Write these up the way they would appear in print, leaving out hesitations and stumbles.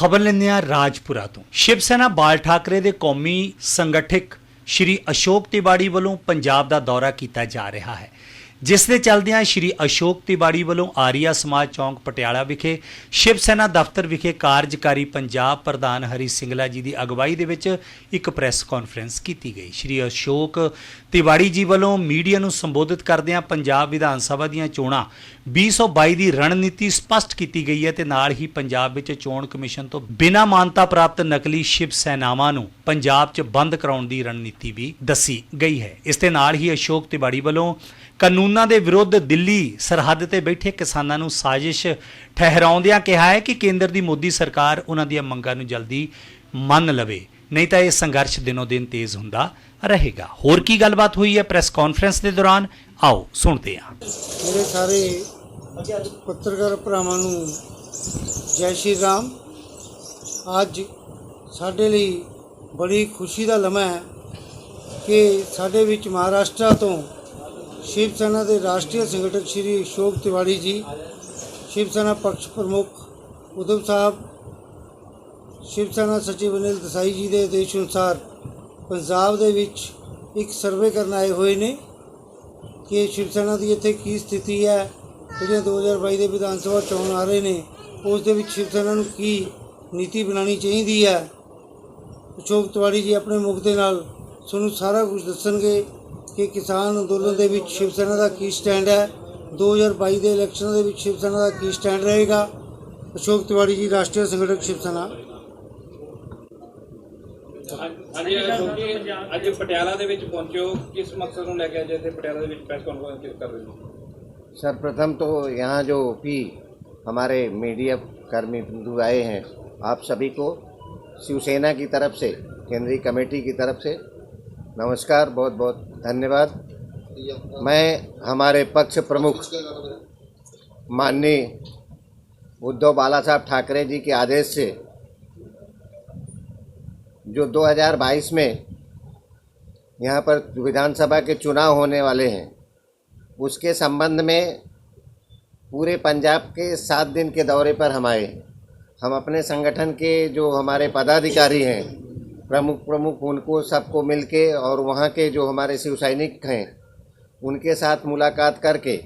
खबर लेंदे हां राजपुरा तो। शिव सेना बाल ठाकरे दे कौमी संगठक श्री अशोक तिवाड़ी वालों पंजाब का दौरा किया जा रहा है, जिस दे चलदियां श्री अशोक तिवाड़ी वालों आर्या समाज चौंक पटियाला विखे शिव सेना दफ्तर विखे कार्यकारी पंजाब प्रधान हरी सिंगला जी की अगवाई दे विच एक प्रैस कॉन्फ्रेंस की गई। श्री अशोक तिवाड़ी जी वालों मीडिया नूं संबोधित करदियां पंजाब विधान सभा दीआं चोणां 2022 की रणनीति स्पष्ट की गई है ते नाल ही पंजाब विच चोण कमिशन तो बिना मानता प्राप्त नकली शिव सेनावां नूं पंजाब च बंद कराउण दी रणनीति भी दसी गई है। इस दे नाल ही अशोक तिवाड़ी वालों कानूनां दे विरुद्ध दिल्ली सरहद ते बैठे किसानां नूं साजिश ठहराउंदिआं कहा है कि केंद्र दी मोदी सरकार उन्हां दीआं मंगां नूं जल्दी मन लवे, नहीं तो यह संघर्ष दिनों दिन तेज हुंदा रहेगा। होर की गलबात हुई है प्रेस कॉन्फ्रेंस के दौरान, आओ सुनते हैं। मेरे सारे पत्रकार भरावां नूं जय श्री राम। अज साडे लई बड़ी खुशी का लम्हा है कि साडे विच महाराष्ट्र तो शिव सेना के राष्ट्रीय संगठक श्री अशोक तिवाड़ी जी, शिव सेना पक्ष प्रमुख उद्धव साहब, शिव सेना सचिव अनिल देसाई जी के आदेश अनुसार पंजाब दे विच एक सर्वे करने आए हुए ने कि शिव सेना की इत्थे की स्थिति है, जिहड़ियां 2022 के विधान सभा चोण आ रहे हैं उस दे विच शिव सेना नूं की नीति बनानी चाहिए है। अशोक तिवाड़ी जी अपने मुख दे नाल तुहानूं सारा कुछ दस्सणगे कि किसान अंदोलन के विच शिव सेना का की स्टैंड है, 2022 के इलैक्शन के विच शिव सेना का की स्टैंड रहेगा। अशोक तिवाड़ी जी राष्ट्रीय संगठक शिव सेना। ਅੱਜ ਪਟਿਆਲਾ ਦੇ ਵਿੱਚ ਪਹੁੰਚੇ ਹੋ, किस मकसद ਨੂੰ ਲੈ ਕੇ ਅੱਜ ਇੱਥੇ ਪਟਿਆਲਾ ਦੇ ਵਿੱਚ ਪ੍ਰੈਸ ਕਾਨਫਰੰਸ कर रहे हो? सर्वप्रथम तो यहाँ जो भी हमारे मीडिया कर्मी बंधु आए हैं, आप सभी को शिवसेना की तरफ से, केंद्रीय कमेटी की तरफ से नमस्कार, बहुत बहुत धन्यवाद। मैं हमारे पक्ष प्रमुख माननीय उद्धव बाला साहब ठाकरे जी के आदेश से जो 2022 में यहाँ पर विधानसभा के चुनाव होने वाले हैं उसके संबंध में पूरे पंजाब के 7 दिन के दौरे पर हम आए। हम अपने संगठन के जो हमारे पदाधिकारी हैं, प्रमुख उनको सबको मिलके और वहाँ के जो हमारे शिव सैनिक हैं उनके साथ मुलाकात करके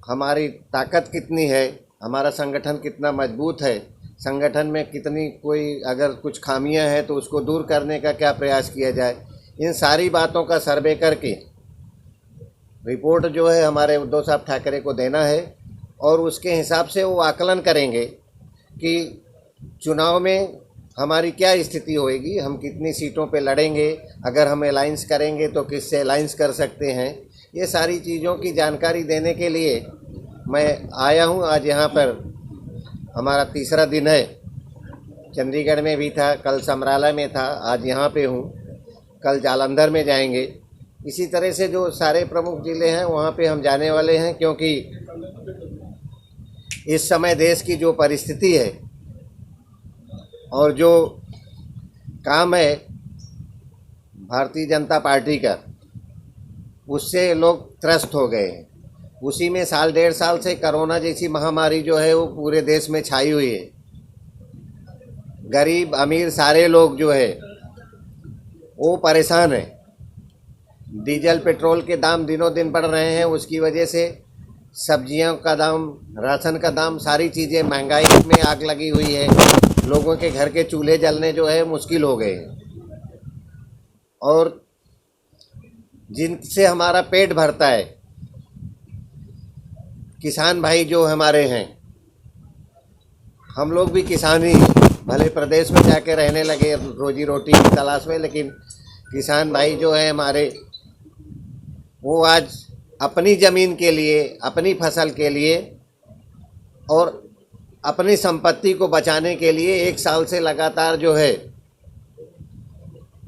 हमारी ताकत कितनी है, हमारा संगठन कितना मजबूत है, संगठन में कितनी कोई अगर कुछ खामियां हैं तो उसको दूर करने का क्या प्रयास किया जाए, इन सारी बातों का सर्वे करके रिपोर्ट जो है हमारे उद्धव साहब ठाकरे को देना है और उसके हिसाब से वो आकलन करेंगे कि चुनाव में हमारी क्या स्थिति होएगी, हम कितनी सीटों पे लड़ेंगे, अगर हम अलायंस करेंगे तो किससे अलायंस कर सकते हैं। ये सारी चीज़ों की जानकारी देने के लिए मैं आया हूँ। आज यहाँ पर हमारा तीसरा दिन है, चंडीगढ़ में भी था, कल समराला में था, आज यहाँ पे हूँ, कल जालंधर में जाएंगे। इसी तरह से जो सारे प्रमुख ज़िले हैं वहाँ पे हम जाने वाले हैं, क्योंकि इस समय देश की जो परिस्थिति है और जो काम है भारतीय जनता पार्टी का, उससे लोग त्रस्त हो गए हैं। उसी में साल 1.5 साल से कोरोना जैसी महामारी जो है वो पूरे देश में छाई हुई है। गरीब अमीर सारे लोग जो है वो परेशान हैं। डीजल पेट्रोल के दाम दिनों दिन बढ़ रहे हैं, उसकी वजह से सब्जियों का दाम, राशन का दाम, सारी चीज़ें महंगाई में आग लगी हुई है। लोगों के घर के चूल्हे जलने जो है मुश्किल हो गए हैं और जिनसे हमारा पेट भरता है, किसान भाई जो हमारे हैं, हम लोग भी किसान ही, भले प्रदेश में जाके रहने लगे रोजी रोटी की तलाश में, लेकिन किसान भाई जो है हमारे, वो आज अपनी ज़मीन के लिए, अपनी फसल के लिए और अपनी संपत्ति को बचाने के लिए 1 साल से लगातार जो है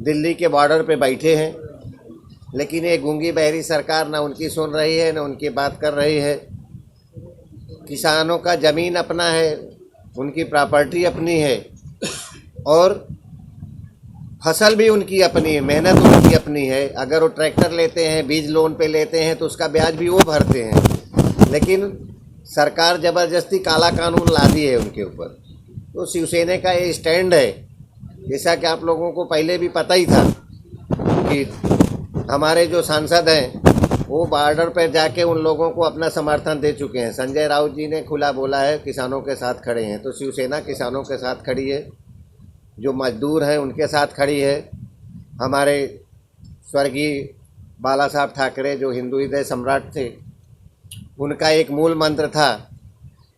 दिल्ली के बॉर्डर पे बैठे हैं। लेकिन ये गूंगी बहरी सरकार ना उनकी सुन रही है, ना उनकी बात कर रही है। किसानों का ज़मीन अपना है, उनकी प्रॉपर्टी अपनी है और फसल भी उनकी अपनी है, मेहनत उनकी अपनी है। अगर वो ट्रैक्टर लेते हैं, बीज लोन पे लेते हैं तो उसका ब्याज भी वो भरते हैं। लेकिन सरकार ज़बरदस्ती काला कानून ला दी है उनके ऊपर। तो शिवसेना का ये स्टैंड है। जैसा कि आप लोगों को पहले भी पता ही था कि हमारे जो सांसद हैं वो बॉर्डर पर जाके उन लोगों को अपना समर्थन दे चुके हैं। संजय राउत जी ने खुला बोला है किसानों के साथ खड़े हैं, तो शिवसेना किसानों के साथ खड़ी है, जो मजदूर हैं उनके साथ खड़ी है। हमारे स्वर्गीय बाला साहब ठाकरे जो हिंदू हृदय सम्राट थे, उनका एक मूल मंत्र था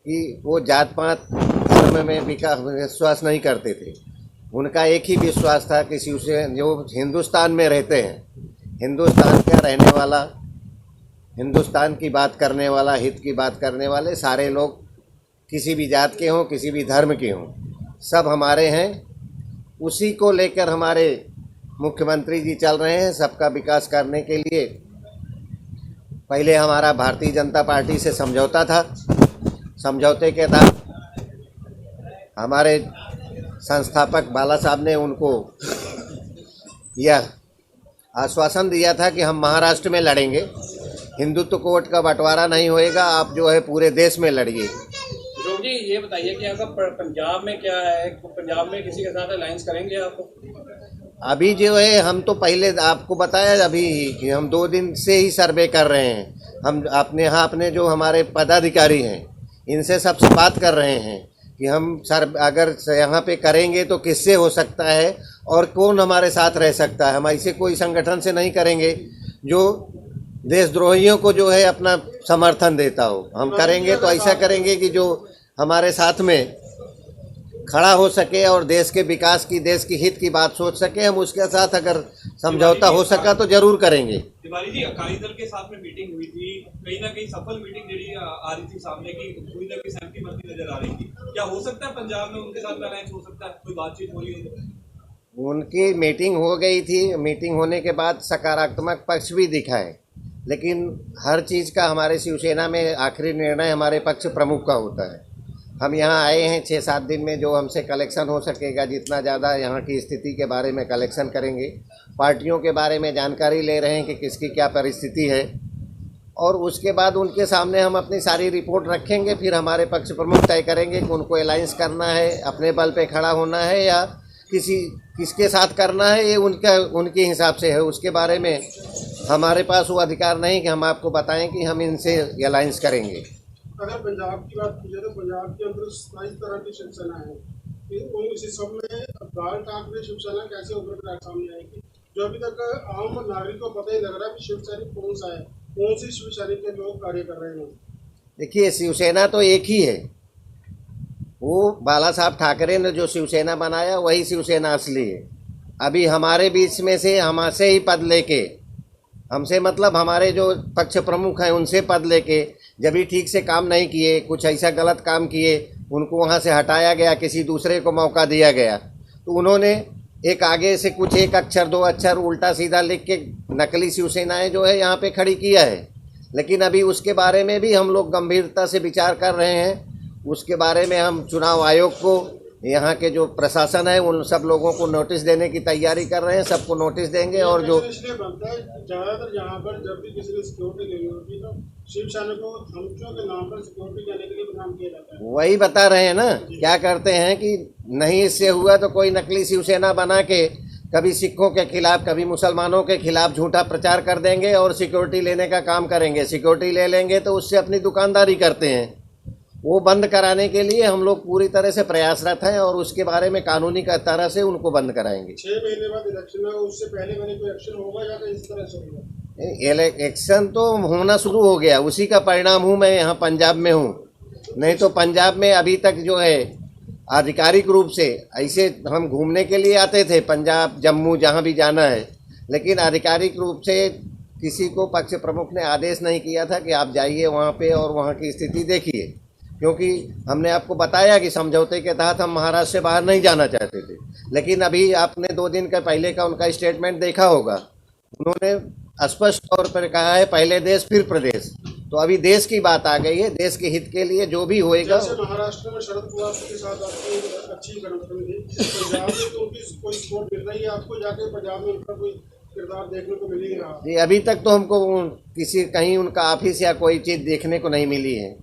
कि वो जात पात धर्म में विश्वास नहीं करते थे। उनका एक ही विश्वास था कि शिवसेना जो हिंदुस्तान में रहते हैं, हिंदुस्तान का रहने वाला, हिंदुस्तान की बात करने वाला, हित की बात करने वाले सारे लोग किसी भी जात के हों, किसी भी धर्म के हों, सब हमारे हैं। उसी को लेकर हमारे मुख्यमंत्री जी चल रहे हैं सबका विकास करने के लिए। पहले हमारा भारतीय जनता पार्टी से समझौता था, समझौते के तहत हमारे संस्थापक बाला साहब ने उनको यह आश्वासन दिया था कि हम महाराष्ट्र में लड़ेंगे, हिंदुत्व कोर्ट का बंटवारा नहीं होएगा, आप जो है पूरे देश में लड़िए। अशोक जी ये बताइए कि आपका पंजाब में क्या है, पंजाब में किसी के साथ अलायंस करेंगे आप? अभी जो है हम तो पहले आपको बताया अभी कि हम 2 दिन से ही सर्वे कर रहे हैं। हम अपने जो हमारे पदाधिकारी हैं इनसे सबसे बात कर रहे हैं कि हम सर अगर यहाँ पे करेंगे तो किससे हो सकता है और कौन हमारे साथ रह सकता है। हम ऐसे कोई संगठन से नहीं करेंगे जो देशद्रोहियों को जो है अपना समर्थन देता हो। हम करेंगे तो ऐसा करेंगे कि जो हमारे साथ में खड़ा हो सके और देश के विकास की, देश की हित की बात सोच सके, हम उसके साथ अगर समझौता हो सका तो जरूर करेंगे। तिवारी जी, अकाली दल के साथ में मीटिंग हुई थी, कहीं ना कहीं सफल मीटिंग जरिए आ रही थी सामने की, पूरी तरह की सहमति बनती नजर आ रही थी। क्या हो सकता है पंजाब में उनके साथ अलायंस हो सकता है, कोई बातचीत हो रही है? उनकी मीटिंग हो गई थी, मीटिंग होने के बाद सकारात्मक पक्ष भी दिखा है, लेकिन हर चीज़ का हमारे शिवसेना में आखिरी निर्णय हमारे पक्ष प्रमुख का होता है। हम यहाँ आए हैं 6-7 दिन में, जो हमसे कलेक्शन हो सकेगा, जितना ज़्यादा यहाँ की स्थिति के बारे में कलेक्शन करेंगे, पार्टियों के बारे में जानकारी ले रहे हैं कि किसकी क्या परिस्थिति है, और उसके बाद उनके सामने हम अपनी सारी रिपोर्ट रखेंगे। फिर हमारे पक्ष प्रमुख तय करेंगे कि उनको अलायंस करना है, अपने बल पे खड़ा होना है या किसके साथ करना है, ये उनके हिसाब से है। उसके बारे में हमारे पास वो अधिकार नहीं कि हम आपको बताएं कि हम इनसे अलायंस करेंगे। अगर पंजाब की बात की जाए तो पंजाब के अंदर 27 तरह की शिवसेना है, इसी सब में बाल ठाकरे शिवसेना कैसे उभर कर सामने आएगी, जो अभी तक आम नागरिक को पता ही लग रहा है कि शिवसैनिक कौन सा है, कौन सी शिवसैनिक के लोग कार्य कर रहे हैं। देखिए, शिवसेना तो एक ही है, वो बाला साहब ठाकरे ने जो शिवसेना बनाया वही शिवसेना असली है। अभी हमारे बीच में से हमसे ही पद लेके, हमसे मतलब हमारे जो पक्ष प्रमुख हैं उनसे पद लेके, जब भी ठीक से काम नहीं किए, कुछ ऐसा गलत काम किए, उनको वहाँ से हटाया गया, किसी दूसरे को मौका दिया गया, तो उन्होंने एक आगे से कुछ 1 अक्षर 2 अक्षर उल्टा सीधा लिख के नकली शिवसेनाएं जो है यहाँ पे खड़ी किया है। लेकिन अभी उसके बारे में भी हम लोग गंभीरता से विचार कर रहे हैं। उसके बारे में हम चुनाव आयोग को, यहाँ के जो प्रशासन है, उन सब लोगों को नोटिस देने की तैयारी कर रहे हैं, सबको नोटिस देंगे। और जो इसलिए बनता है ज़्यादातर यहाँ पर जब भी किसी ने सिक्योरिटी लेनी होती है तो शिवसेना को धमकियों के नाम पर सिक्योरिटी देने के लिए बदनाम किया जाता है। वही बता रहे हैं ना, क्या करते हैं कि नहीं इससे हुआ तो कोई नकली शिवसेना बना के कभी सिखों के खिलाफ, कभी मुसलमानों के खिलाफ झूठा प्रचार कर देंगे और सिक्योरिटी लेने का काम करेंगे। सिक्योरिटी ले लेंगे तो उससे अपनी दुकानदारी करते हैं। वो बंद कराने के लिए हम लोग पूरी तरह से प्रयासरत हैं और उसके बारे में कानूनी तरह से उनको बंद कराएंगे। 6 महीने बाद इलेक्शन है, उससे पहले मैंने कोई एक्शन होगा या इस तरह से होगा? इलेक्शन तो होना शुरू हो गया, उसी का परिणाम हूँ मैं यहाँ पंजाब में हूँ। नहीं तो पंजाब में अभी तक जो है आधिकारिक रूप से ऐसे हम घूमने के लिए आते थे, पंजाब जम्मू जहाँ भी जाना है, लेकिन आधिकारिक रूप से किसी को पक्ष प्रमुख ने आदेश नहीं किया था कि आप जाइए वहाँ पे और वहाँ की स्थिति देखिए, क्योंकि हमने आपको बताया कि समझौते के तहत हम महाराष्ट्र से बाहर नहीं जाना चाहते थे। लेकिन अभी आपने 2 दिन का पहले का उनका स्टेटमेंट देखा होगा, उन्होंने स्पष्ट तौर पर कहा है पहले देश फिर प्रदेश। तो अभी देश की बात आ गई है, देश के हित के लिए जो भी होएगा। जैसे महाराष्ट्र में शरद पवार के साथ आपकी अच्छी गठबंधन थी, पंजाब में तो उनकी कोई सपोर्ट मिल रही है आपको? जाके पंजाब में उनका कोई किरदार देखने को मिल ही रहा? जी, अभी तक तो हमको किसी कहीं उनका ऑफिस या कोई चीज़ देखने को नहीं मिली है।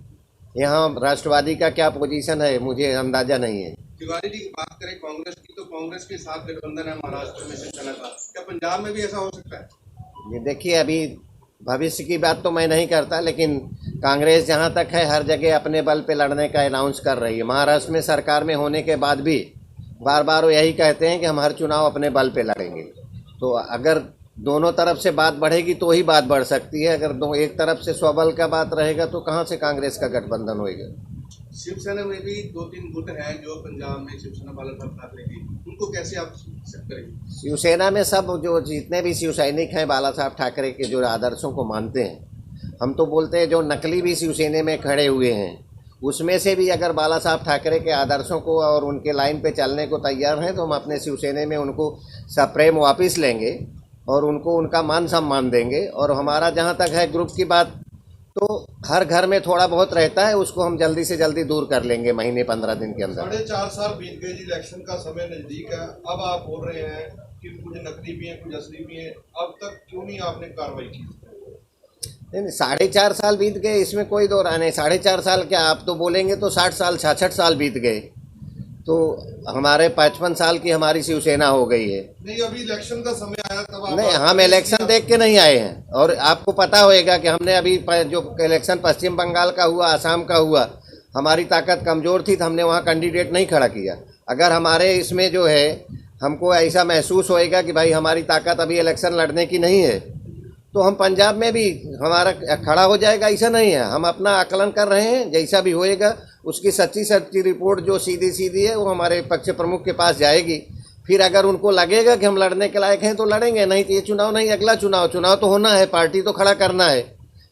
यहाँ राष्ट्रवादी का क्या पोजीशन है मुझे अंदाज़ा नहीं है। तिवारी जी की बात करें कांग्रेस की, तो कांग्रेस के साथ गठबंधन है महाराष्ट्र में शिवसेना का, क्या पंजाब में भी ऐसा हो सकता है? ये देखिए, अभी भविष्य की बात तो मैं नहीं करता, लेकिन कांग्रेस जहाँ तक है हर जगह अपने बल पे लड़ने का अनाउंस कर रही है। महाराष्ट्र में सरकार में होने के बाद भी बार बार वो यही कहते हैं कि हम हर चुनाव अपने बल पे लड़ेंगे। तो अगर दोनों तरफ से बात बढ़ेगी तो ही बात बढ़ सकती है। अगर दो एक तरफ से स्वबल का बात रहेगा तो कहाँ से कांग्रेस का गठबंधन होएगा। शिवसेना में भी 2-3 गुट हैं जो पंजाब में शिवसेना बाला साहब ठाकरे की, उनको कैसे आप एक्सेप्ट करेंगे? शिवसेना में सब जो जितने भी शिव सैनिक हैं बाला साहब ठाकरे के जो आदर्शों को मानते हैं, हम तो बोलते हैं जो नकली भी शिवसेना में खड़े हुए हैं उसमें से भी अगर बाला साहब ठाकरे के आदर्शों को और उनके लाइन पे चलने को तैयार हैं तो हम अपने शिवसेना में उनको सप्रेम वापस लेंगे और उनको उनका मान सम्मान देंगे। और हमारा जहाँ तक है ग्रुप की बात, तो हर घर में थोड़ा बहुत रहता है, उसको हम जल्दी से जल्दी दूर कर लेंगे महीने 15 दिन के अंदर। 4.5 साल बीत गए जी, इलेक्शन का समय नजदीक है। अब आप बोल रहे हैं कि कुछ नकली भी हैं कुछ असली भी हैं, अब तक क्यों नहीं आपने कार्रवाई की? नहीं 4.5 साल बीत गए, इसमें कोई दो राय नहीं। 4.5 साल क्या, आप तो बोलेंगे तो 60 साल 66 साल बीत गए, तो हमारे 55 साल की हमारी शिवसेना हो गई है। नहीं, अभी इलेक्शन का समय आया तब आप नहीं, हम इलेक्शन देख के नहीं आए हैं। और आपको पता होएगा कि हमने अभी जो इलेक्शन पश्चिम बंगाल का हुआ, आसाम का हुआ, हमारी ताकत कमज़ोर थी तो हमने वहाँ कैंडिडेट नहीं खड़ा किया। अगर हमारे इसमें जो है हमको ऐसा महसूस होएगा कि भाई हमारी ताकत अभी इलेक्शन लड़ने की नहीं है, तो हम पंजाब में भी हमारा खड़ा हो जाएगा, ऐसा नहीं है। हम अपना आकलन कर रहे हैं, जैसा भी होएगा उसकी सच्ची सच्ची रिपोर्ट जो सीधी सीधी है वो हमारे पक्ष प्रमुख के पास जाएगी। फिर अगर उनको लगेगा कि हम लड़ने के लायक हैं तो लड़ेंगे, नहीं तो ये चुनाव नहीं, अगला चुनाव तो होना है, पार्टी तो खड़ा करना है,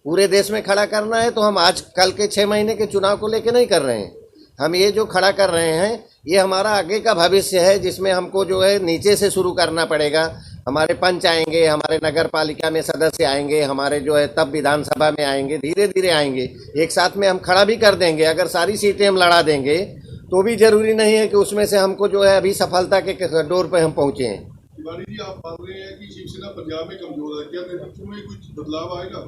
पूरे देश में खड़ा करना है। तो हम आज कल के 6 महीने के चुनाव को लेके नहीं कर रहे हैं, हम ये जो खड़ा कर रहे हैं ये हमारा आगे का भविष्य है, जिसमें हमको जो है नीचे से शुरू करना पड़ेगा। हमारे पंच आएंगे, हमारे नगर पालिका में सदस्य आएंगे, हमारे जो है तब विधानसभा में आएंगे, धीरे धीरे आएंगे, एक साथ में हम खड़ा भी कर देंगे। अगर सारी सीटें हम लड़ा देंगे तो भी जरूरी नहीं है कि उसमें से हमको जो है अभी सफलता के डोर पे हम पहुँचे हैं। तिवारी जी, आप मान रहे हैं कि शिवसेना पंजाब में कमजोर है, क्या नेतृत्व में कुछ बदलाव आएगा?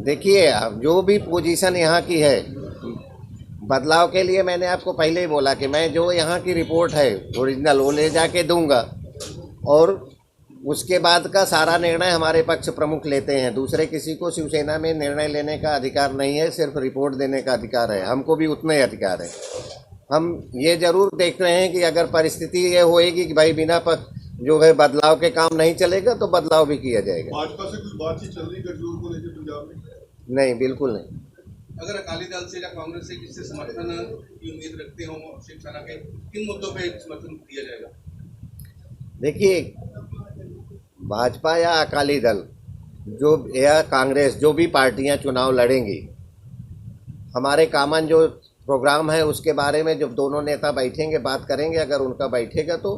देखिए, जो भी पोजीशन यहाँ की है, बदलाव के लिए मैंने आपको पहले ही बोला कि मैं जो यहाँ की रिपोर्ट है ओरिजिनल वो ले जाके दूंगा और उसके बाद का सारा निर्णय हमारे पक्ष प्रमुख लेते हैं। दूसरे किसी को शिवसेना में निर्णय लेने का अधिकार नहीं है, सिर्फ रिपोर्ट देने का अधिकार है। हमको भी उतना ही अधिकार है। हम ये जरूर देख रहे हैं कि अगर परिस्थिति ये होएगी कि भाई बिना जो है बदलाव के काम नहीं चलेगा तो बदलाव भी किया जाएगा। भाजपा से कुछ बातचीत चल रही गठजोड़ को लेकर पंजाब में? नहीं, बिल्कुल नहीं। अगर अकाली दल से या कांग्रेस से किससे समर्थन की उम्मीद रखते हो शिवसेना के, किन मुद्दों पे समर्थन दिया जाएगा? देखिए, भाजपा या अकाली दल जो या कांग्रेस, जो भी पार्टियां चुनाव लड़ेंगी, हमारे कॉमन जो प्रोग्राम है उसके बारे में जब दोनों नेता बैठेंगे बात करेंगे। अगर उनका बैठेगा तो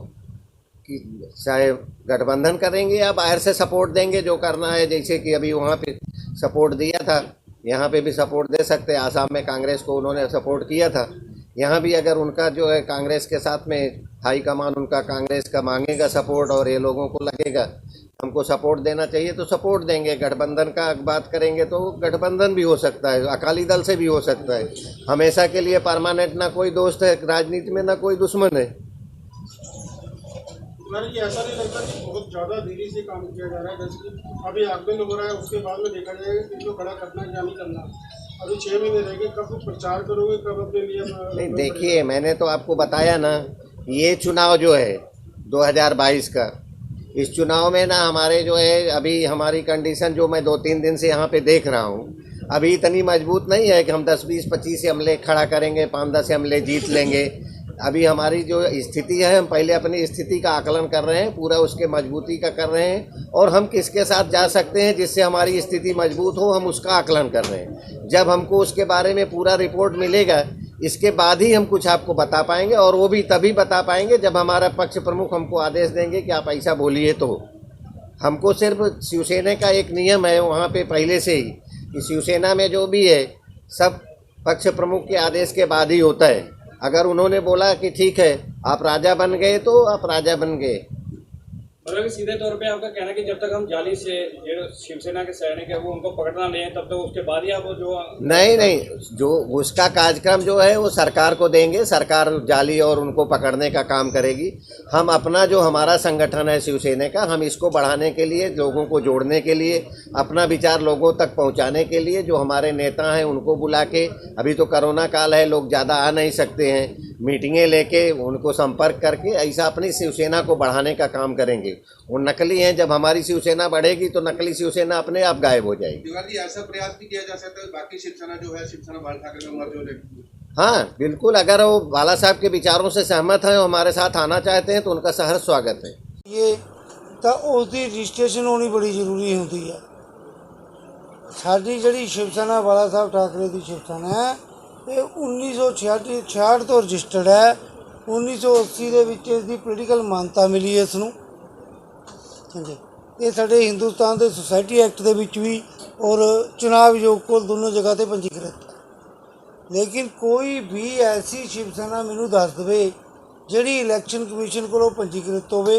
कि चाहे गठबंधन करेंगे या बाहर से सपोर्ट देंगे, जो करना है। जैसे कि अभी वहाँ पे सपोर्ट दिया था, यहाँ पे भी सपोर्ट दे सकते हैं। आसाम में कांग्रेस को उन्होंने सपोर्ट किया था, यहाँ भी अगर उनका जो है कांग्रेस के साथ में हाई कमान उनका कांग्रेस का मांगेगा सपोर्ट और ये लोगों को लगेगा हमको सपोर्ट देना चाहिए तो सपोर्ट देंगे। गठबंधन का बात करेंगे तो गठबंधन भी हो सकता है, अकाली दल से भी हो सकता है। हमेशा के लिए परमानेंट ना कोई दोस्त है राजनीति में, ना कोई दुश्मन है। ये ऐसा नहीं लगता कि बहुत ज़्यादा देरी से काम किया जा रहा है? जैसे कि अभी आकलन हो रहा है, उसके बाद में देखा जाएगा कि जो खड़ा करना है क्या नहीं करना। अभी 6 महीने रह गए, कब प्रचार करोगे, कब अपने लिए? नहीं, देखिए, मैंने तो आपको बताया ना, ये चुनाव जो है 2022 का, इस चुनाव में ना हमारे जो है अभी हमारी कंडीशन जो मैं 2-3 दिन से यहाँ पे देख रहा हूँ, अभी इतनी मजबूत नहीं है कि हम 10, 20, 25 एमएलए खड़ा करेंगे, 5-10 एमएलए जीत लेंगे। अभी हमारी जो स्थिति है, हम पहले अपनी स्थिति का आकलन कर रहे हैं, पूरा उसके मजबूती का कर रहे हैं और हम किसके साथ जा सकते हैं जिससे हमारी स्थिति मजबूत हो, हम उसका आकलन कर रहे हैं। जब हमको उसके बारे में पूरा रिपोर्ट मिलेगा, इसके बाद ही हम कुछ आपको बता पाएंगे, और वो भी तभी बता पाएंगे जब हमारा पक्ष प्रमुख हमको आदेश देंगे कि आप ऐसा बोलिए। तो हमको सिर्फ शिवसेना का एक नियम है वहाँ पे पहले से ही कि शिवसेना में जो भी है सब पक्ष प्रमुख के आदेश के बाद ही होता है। अगर उन्होंने बोला कि ठीक है आप राजा बन गए तो आप राजा बन गए। मतलब कि सीधे तौर पे आपका कहना है कि जब तक हम जाली से जो शिवसेना के सैनिक है वो उनको पकड़ना नहीं है तब तक उसके बाद ही आप वो जो नहीं, जो उसका कार्यक्रम जो है वो सरकार को देंगे, सरकार जाली और उनको पकड़ने का काम करेगी। हम अपना जो हमारा संगठन है शिवसेना का, हम इसको बढ़ाने के लिए, लोगों को जोड़ने के लिए, अपना विचार लोगों तक पहुंचाने के लिए जो हमारे नेता हैं उनको बुला के, अभी तो कोरोना काल है, लोग ज़्यादा आ नहीं सकते हैं, मीटिंगें लेके उनको संपर्क करके ऐसा अपनी शिवसेना को बढ़ाने का काम करेंगे। वो नकली हैं, जब हमारी शिवसेना बढ़ेगी तो नकली शिवसेना अपने आप गायब हो जाएगी। तिवारी जी, ऐसा प्रयास भी किया जा सकता है बाकी शिवसेना जो है, शिवसेना बाल ठाकरे में मर्ज हो जाएगी? हाँ बिल्कुल, अगर वो बाला साहब के विचारों से सहमत हैं और हमारे साथ आना चाहते हैं तो उनका सहर्ष स्वागत है। ये ਤਾਂ उसकी रजिस्ट्रेशन होनी बड़ी जरूरी होती है। साडी ਜਿਹੜੀ शिवसेना बाला साहब ठाकरे की शिवसेना है ये 1966 ਤੋਂ रजिस्टर्ड है। 1980 ਦੇ ਵਿੱਚ ਇਸ ਦੀ ਪੋਲੀਟੀਕਲ ਮਾਨਤਾ ਮਿਲੀ ਇਸ ਨੂੰ। ਹਾਂਜੀ, ਇਹ ਸਾਡੇ ਹਿੰਦੁਸਤਾਨ ਦੇ ਸੁਸਾਇਟੀ ਐਕਟ ਦੇ ਵਿੱਚ ਵੀ और चुनाव आयोग को दोनों जगह पर पंजीकृत है। लेकिन कोई भी ऐसी शिवसेना मैनू दस दे जिहड़ी इलैक्शन कमीशन को पंजीकृत होवे,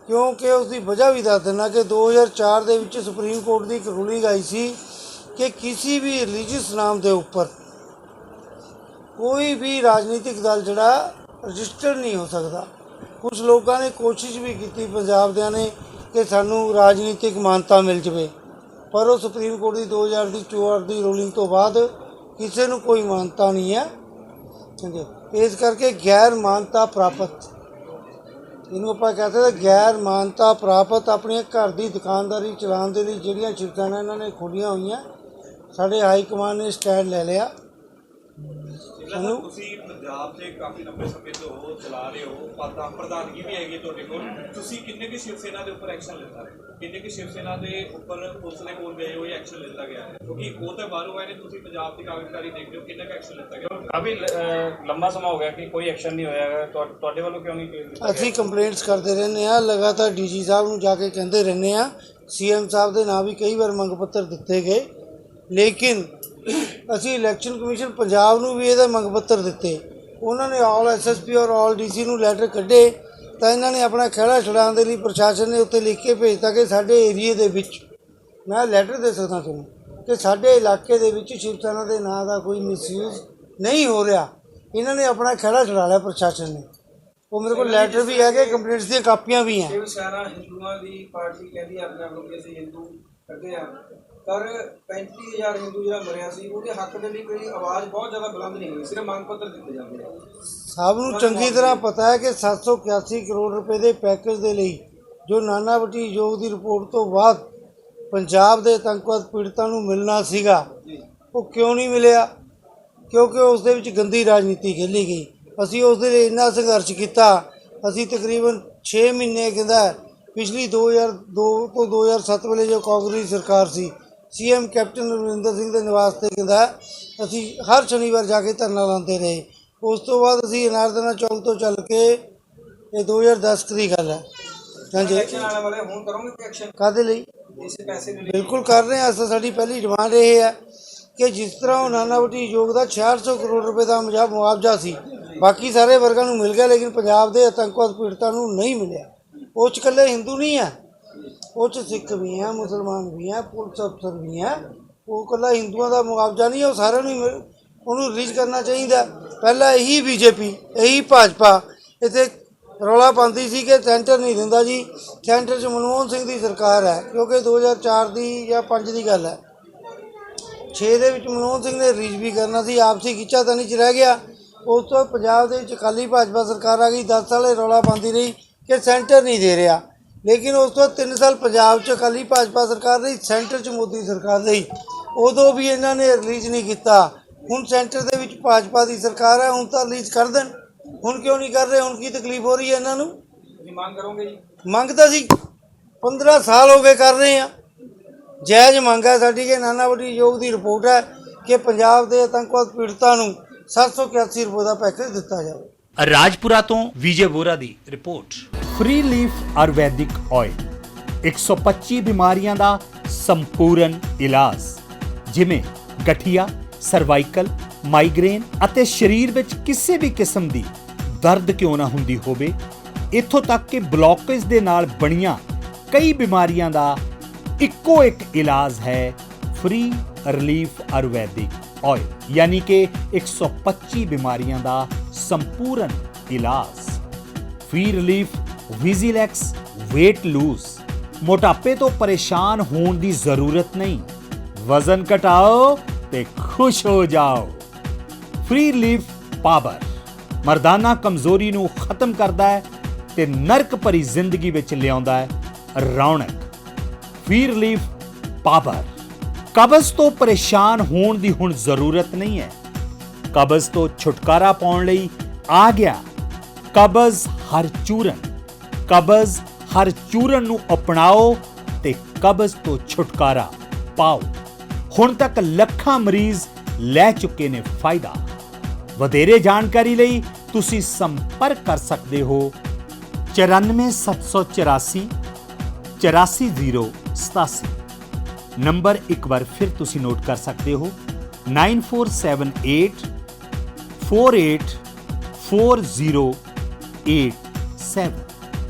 क्योंकि उसकी वजह भी दस देना कि 2004 ਦੇ ਵਿੱਚ सुप्रीम कोर्ट की एक रूलिंग आई सी कि किसी भी रिलीजियस नाम के उपर कोई भी राजनीतिक दल जिहड़ा रजिस्टर्ड नहीं हो सकता। कुछ लोगों ने कोशिश भी की पंजाब दियां ने कि सानू राजनीतिक मानता मिल जाए, पर वो सुप्रीम कोर्ट की 2004 की रूलिंग तो बाद किसी को कोई मानता नहीं है। इस करके गैर मानता प्राप्त, इनू आप कहते हैं गैर मानता प्राप्त अपने घर की दुकानदारी चलाने के लिए ਜਿਹੜੀਆਂ शिवसेना इन्होंने खोलिया हुई हैं, साढ़े हाईकमान ने स्टैंड ले लिया। ਤੁਸੀਂ ਪੰਜਾਬ ਤੇ ਕਾਫੀ ਲੰਬੇ ਸਮੇਂ ਤੋਂ ਚਲਾ ਰਹੇ ਹੋ, ਪ੍ਰਧਾਨਗੀ ਵੀ ਹੈਗੀ ਤੁਹਾਡੇ ਕੋਲ, ਤੁਸੀਂ ਕਿੰਨੇ ਕਿ ਸ਼ਿਵਸੇਨਾ ਦੇ ਉੱਪਰ ਐਕਸ਼ਨ ਲਿੱਤਾ ਹੈ, ਕਿੰਨੇ ਕਿ ਸ਼ਿਵਸੇਨਾ ਦੇ ਉੱਪਰ ਪੁਲਿਸ ਦੇ ਕੋਲ ਗਏ ਹੋ ਜਾਂ ਐਕਸ਼ਨ ਲਿੱਤਾ ਗਿਆ ਹੈ? ਕਿਉਂਕਿ ਉਹ ਤਾਂ ਬਾਹਰੋਂ ਆਏ ਨੇ, ਤੁਸੀਂ ਪੰਜਾਬ ਦੀ ਕਾਰਜਕਾਰੀ ਦੇਖਦੇ ਹੋ, ਕਿੰਨਾ ਕੁ ਐਕਸ਼ਨ ਲਿੱਤਾ ਗਿਆ? काफी लंबा समय हो गया कि कोई एक्शन नहीं होया, ਤੁਹਾਡੇ ਵੱਲੋਂ ਕਿਉਂ ਨਹੀਂ ਕੀਤਾ? ਅਸੀਂ ਕੰਪਲੇਂਟਸ ਕਰਦੇ ਰਹਿੰਦੇ ਹਾਂ, ਲਗਾਤਾਰ ਡੀਜੀ ਸਾਹਿਬ ਨੂੰ ਜਾ ਕੇ ਕਹਿੰਦੇ ਰਹਿੰਦੇ ਹਾਂ, ਸੀਐਮ ਸਾਹਿਬ ਦੇ ਨਾਂ ਵੀ ਕਈ ਵਾਰ ਮੰਗ ਪੱਤਰ ਦਿੱਤੇ ਗਏ, ਲੇਕਿਨ ਅਸੀਂ ਇਲੈਕਸ਼ਨ ਕਮਿਸ਼ਨ ਪੰਜਾਬ ਨੂੰ ਵੀ ਇਹਦਾ ਮੰਗ ਪੱਤਰ ਦਿੱਤੇ। ਉਹਨਾਂ ਨੇ ਆਲ ਐਸਐਸਪੀ ਔਰ ਆਲ ਡੀਸੀ ਨੂੰ ਲੈਟਰ ਕੱਢੇ ਤਾਂ ਇਹਨਾਂ ਨੇ ਆਪਣਾ ਖਹਿੜਾ ਛੁਡਾਉਣ ਦੇ ਲਈ ਪ੍ਰਸ਼ਾਸਨ ਨੇ ਉੱਤੇ ਲਿਖ ਕੇ ਭੇਜਤਾ ਕਿ ਸਾਡੇ ਏਰੀਏ ਦੇ ਵਿੱਚ, ਮੈਂ ਲੈਟਰ ਦੇ ਸਕਦਾ ਤੁਹਾਨੂੰ, ਕਿ ਸਾਡੇ ਇਲਾਕੇ ਦੇ ਵਿੱਚ ਸ਼ਿਵਸੈਨਾ ਦੇ ਨਾਂ ਦਾ ਕੋਈ ਮਿਸਯੂਜ਼ ਨਹੀਂ ਹੋ ਰਿਹਾ। ਇਹਨਾਂ ਨੇ ਆਪਣਾ ਖਹਿੜਾ ਛੁਡਾ ਲਿਆ ਪ੍ਰਸ਼ਾਸਨ ਨੇ। ਉਹ ਮੇਰੇ ਕੋਲ ਲੈਟਰ ਵੀ ਹੈਗੇ, ਕੰਪਲੇਂਟਸ ਦੀਆਂ ਕਾਪੀਆਂ ਵੀ हैं। शिवसेना हिंदुओं की पार्टी कहती है अपने आप को कि ਅਸੀਂ ਹਿੰਦੂ ਕਰਦੇ ਹਾਂ, पर 35,000 ਹਿੰਦੂ ਜਿਹੜਾ ਮਰਿਆ ਸੀ ਉਹਦੇ ਹੱਕ ਦੇ ਲਈ ਕੋਈ ਆਵਾਜ਼ ਬਹੁਤ ਜ਼ਿਆਦਾ ਬੁਲੰਦ ਨਹੀਂ ਹੋਈ, ਸਿਰਫ ਮੰਗ ਪੱਤਰ ਦਿੱਤੇ ਜਾਂਦੇ ਆ। ਸਭ ਨੂੰ ਚੰਗੀ ਤਰ੍ਹਾਂ ਪਤਾ ਹੈ ਕਿ 781 ਕਰੋੜ ਰੁਪਏ ਦੇ ਪੈਕੇਜ ਦੇ ਲਈ ਜੋ ਨਾਨਾਵਟੀ ਆਯੋਗ ਦੀ ਰਿਪੋਰਟ ਤੋਂ ਬਾਅਦ ਪੰਜਾਬ ਦੇ ਆਤੰਕਵਾਦ ਪੀੜਤਾਂ ਨੂੰ ਮਿਲਣਾ ਸੀਗਾ, ਉਹ ਕਿਉਂ ਨਹੀਂ ਮਿਲਿਆ? ਕਿਉਂਕਿ ਉਸ ਦੇ ਵਿੱਚ ਗੰਦੀ ਰਾਜਨੀਤੀ ਖੇਲੀ ਗਈ। ਅਸੀਂ ਉਸ ਦੇ ਲਈ ਇੰਨਾ ਸੰਘਰਸ਼ ਕੀਤਾ, ਅਸੀਂ ਤਕਰੀਬਨ 6 ਮਹੀਨੇ ਕਹਿੰਦਾ ਪਿਛਲੀ 2002 ਤੋਂ 2007 ਵੇਲੇ ਜੋ ਕਾਂਗਰਸ ਸਰਕਾਰ ਸੀ, ਸੀਐਮ ਕੈਪਟਨ ਅਮਰਿੰਦਰ ਸਿੰਘ ਦੇ ਨਿਵਾਸ 'ਤੇ ਕਹਿੰਦਾ ਅਸੀਂ ਹਰ ਸ਼ਨੀਵਾਰ ਜਾ ਕੇ ਧਰਨਾ ਲਾਉਂਦੇ ਰਹੇ। ਉਸ ਤੋਂ ਬਾਅਦ ਅਸੀਂ ਅਨਾਰਦਾਨਾ ਚੌਕ ਤੋਂ ਚੱਲ ਕੇ, ਇਹ 2010 ਦੀ ਗੱਲ ਹੈ। ਹਾਂਜੀ, ਇਲੈਕਸ਼ਨ ਆਉਣ ਵਾਲੇ ਹੁਣ ਕਰੋਗੇ ਐਕਸ਼ਨ ਕਾਹਦੇ ਲਈ? ਇਸੇ ਪੈਸੇ ਦੇ ਲਈ ਬਿਲਕੁਲ ਕਰ ਰਹੇ ਹਾਂ। ਅਸਾਂ ਸਾਡੀ ਪਹਿਲੀ ਡਿਮਾਂਡ ਇਹ ਹੈ ਕਿ ਜਿਸ ਤਰ੍ਹਾਂ ਉਹ ਨਾਨਾਵਟੀ ਆਯੋਗ ਦਾ 6600 ਕਰੋੜ ਰੁਪਏ ਦਾ ਮੁਆਵਜ਼ਾ ਸੀ, ਬਾਕੀ ਸਾਰੇ ਵਰਗਾਂ ਨੂੰ ਮਿਲ ਗਿਆ, ਲੇਕਿਨ ਪੰਜਾਬ ਦੇ ਆਤੰਕਵਾਦ ਪੀੜਤਾਂ ਨੂੰ ਨਹੀਂ ਮਿਲਿਆ। ਉਹ 'ਚ ਇਕੱਲੇ ਹਿੰਦੂ ਨਹੀਂ ਹੈ, ਉਹ 'ਚ ਸਿੱਖ ਵੀ ਹੈ, ਮੁਸਲਮਾਨ ਵੀ ਹੈ, ਪੁਲਿਸ ਅਫਸਰ ਵੀ ਹੈ। ਉਹ ਇਕੱਲਾ ਹਿੰਦੂਆਂ ਦਾ ਮੁਆਵਜ਼ਾ ਨਹੀਂ, ਉਹ ਸਾਰਿਆਂ ਨੂੰ ਉਹਨੂੰ ਰਿਲੀਜ਼ ਕਰਨਾ ਚਾਹੀਦਾ। ਪਹਿਲਾਂ ਇਹੀ ਬੀਜੇਪੀ, ਇਹੀ ਭਾਜਪਾ ਇੱਥੇ ਰੌਲਾ ਪਾਉਂਦੀ ਸੀ ਕਿ ਸੈਂਟਰ ਨਹੀਂ ਦਿੰਦਾ ਜੀ। ਸੈਂਟਰ 'ਚ ਮਨਮੋਹਨ ਸਿੰਘ ਦੀ ਸਰਕਾਰ ਹੈ, ਕਿਉਂਕਿ 2004 ਦੀ ਜਾਂ 5 ਦੀ ਗੱਲ ਹੈ। 6 ਦੇ ਵਿੱਚ ਮਨਮੋਹਨ ਸਿੰਘ ਨੇ ਰਿਲੀਜ਼ ਵੀ ਕਰਨਾ ਸੀ, ਆਪਸੀ ਖਿੱਚਾਤਾਨੀ 'ਚ ਰਹਿ ਗਿਆ। ਉਸ ਤੋਂ ਪੰਜਾਬ ਦੇ ਵਿੱਚ ਅਕਾਲੀ ਭਾਜਪਾ ਸਰਕਾਰ ਆ ਗਈ, 10 ਸਾਲ ਰੌਲਾ ਪਾਉਂਦੀ ਰਹੀ ਕਿ ਸੈਂਟਰ ਨਹੀਂ ਦੇ ਰਿਹਾ। ਲੇਕਿਨ ਉਸ ਤੋਂ 3 ਸਾਲ ਪੰਜਾਬ 'ਚ ਅਕਾਲੀ ਭਾਜਪਾ ਸਰਕਾਰ ਰਹੀ, ਸੈਂਟਰ 'ਚ ਮੋਦੀ ਸਰਕਾਰ ਰਹੀ, ਉਦੋਂ ਵੀ ਇਹਨਾਂ ਨੇ ਰਿਲੀਜ਼ ਨਹੀਂ ਕੀਤਾ। ਹੁਣ ਸੈਂਟਰ ਦੇ ਵਿੱਚ ਭਾਜਪਾ ਦੀ ਸਰਕਾਰ ਹੈ, ਹੁਣ ਤਾਂ ਰਿਲੀਜ਼ ਕਰ ਦੇਣ। ਹੁਣ ਕਿਉਂ ਨਹੀਂ ਕਰ ਰਹੇ? ਹੁਣ ਕੀ ਤਕਲੀਫ ਹੋ ਰਹੀ ਹੈ ਇਹਨਾਂ ਨੂੰ? ਤੁਸੀਂ ਮੰਗ ਕਰੋਗੇ ਜੀ? ਮੰਗ ਤਾਂ ਅਸੀਂ 15 ਸਾਲ ਹੋ ਗਏ ਕਰ ਰਹੇ ਹਾਂ। ਜਾਇਜ਼ ਮੰਗ ਹੈ ਸਾਡੀ ਕਿ ਨਾਨਾਵਟੀ ਆਯੋਗ ਦੀ ਰਿਪੋਰਟ ਹੈ ਕਿ ਪੰਜਾਬ ਦੇ ਆਤੰਕਵਾਦ ਪੀੜਤਾਂ ਨੂੰ 781 ਰੁਪਏ ਦਾ ਪੈਕੇਜ ਦਿੱਤਾ ਜਾਵੇ। ਰਾਜਪੁਰਾ ਤੋਂ ਵਿਜੇ ਬੋਰਾ ਦੀ report. Free leaf Ayurvedic oil 125 ਬਿਮਾਰੀਆਂ ਦਾ ਸੰਪੂਰਨ ਇਲਾਜ, ਜਿਵੇਂ ਗਠੀਆ, ਸਰਵਾਈਕਲ, ਮਾਈਗ੍ਰੇਨ ਅਤੇ ਸਰੀਰ ਵਿੱਚ ਕਿਸੇ ਵੀ ਕਿਸਮ ਦੀ ਦਰਦ ਕਿਉਂ ਨਾ ਹੁੰਦੀ ਹੋਵੇ, ਇੱਥੋਂ ਤੱਕ ਕਿ ਬਲੌਕੇਜ ਦੇ ਨਾਲ ਬਣੀਆਂ ਕਈ ਬਿਮਾਰੀਆਂ ਦਾ ਇੱਕੋ ਇੱਕ ਇਲਾਜ ਹੈ ਫ੍ਰੀ ਰਿਲੀਫ ਆਯੁਰਵੈਦਿਕ ਆਇਲ ਯਾਨੀ ਕਿ 125 ਬਿਮਾਰੀਆਂ ਦਾ ਸੰਪੂਰਨ ਇਲਾਜ। ਫ੍ਰੀ ਰਿਲੀਫ ਵਿਜ਼ੀਲੈਕਸ weight lose, ਮੋਟਾਪੇ ਤੋਂ ਪਰੇਸ਼ਾਨ ਹੋਣ ਦੀ ਜ਼ਰੂਰਤ ਨਹੀਂ, ਵਜ਼ਨ ਘਟਾਓ ਤੇ ਖੁਸ਼ ਹੋ ਜਾਓ। ਫ੍ਰੀ ਰਿਲੀਫ ਪਾਵਰ ਮਰਦਾਨਾ ਕਮਜ਼ੋਰੀ ਨੂੰ ਖਤਮ ਕਰਦਾ ਹੈ ਤੇ ਨਰਕ ਭਰੀ ਜ਼ਿੰਦਗੀ ਵਿੱਚ ਲਿਆਉਂਦਾ ਹੈ ਰੌਣਕ। ਫ੍ਰੀ ਰਿਲੀਫ ਪਾਵਰ ਕਬਜ਼ ਤੋਂ ਪਰੇਸ਼ਾਨ ਹੋਣ ਦੀ ਹੁਣ ਜ਼ਰੂਰਤ ਨਹੀਂ ਹੈ। ਕਬਜ਼ ਤੋਂ ਛੁਟਕਾਰਾ ਪਾਉਣ ਲਈ ਆ ਗਿਆ ਕਬਜ਼ ਹਰ ਚੂਰਨ। ਕਬਜ਼ ਹਰ ਚੂਰਨ ਨੂੰ ਅਪਣਾਓ ਤੇ ਕਬਜ਼ ਤੋਂ ਛੁਟਕਾਰਾ ਪਾਓ। ਹੁਣ ਤੱਕ ਲੱਖਾਂ ਮਰੀਜ਼ ਲੈ ਚੁੱਕੇ ਨੇ ਫਾਇਦਾ। ਵਧੇਰੇ ਜਾਣਕਾਰੀ ਲਈ ਤੁਸੀਂ ਸੰਪਰਕ ਕਰ ਸਕਦੇ ਹੋ 94784 84087। ਨੰਬਰ ਇੱਕ ਵਾਰ ਫਿਰ ਤੁਸੀਂ ਨੋਟ ਕਰ ਸਕਦੇ ਹੋ 9478 484087।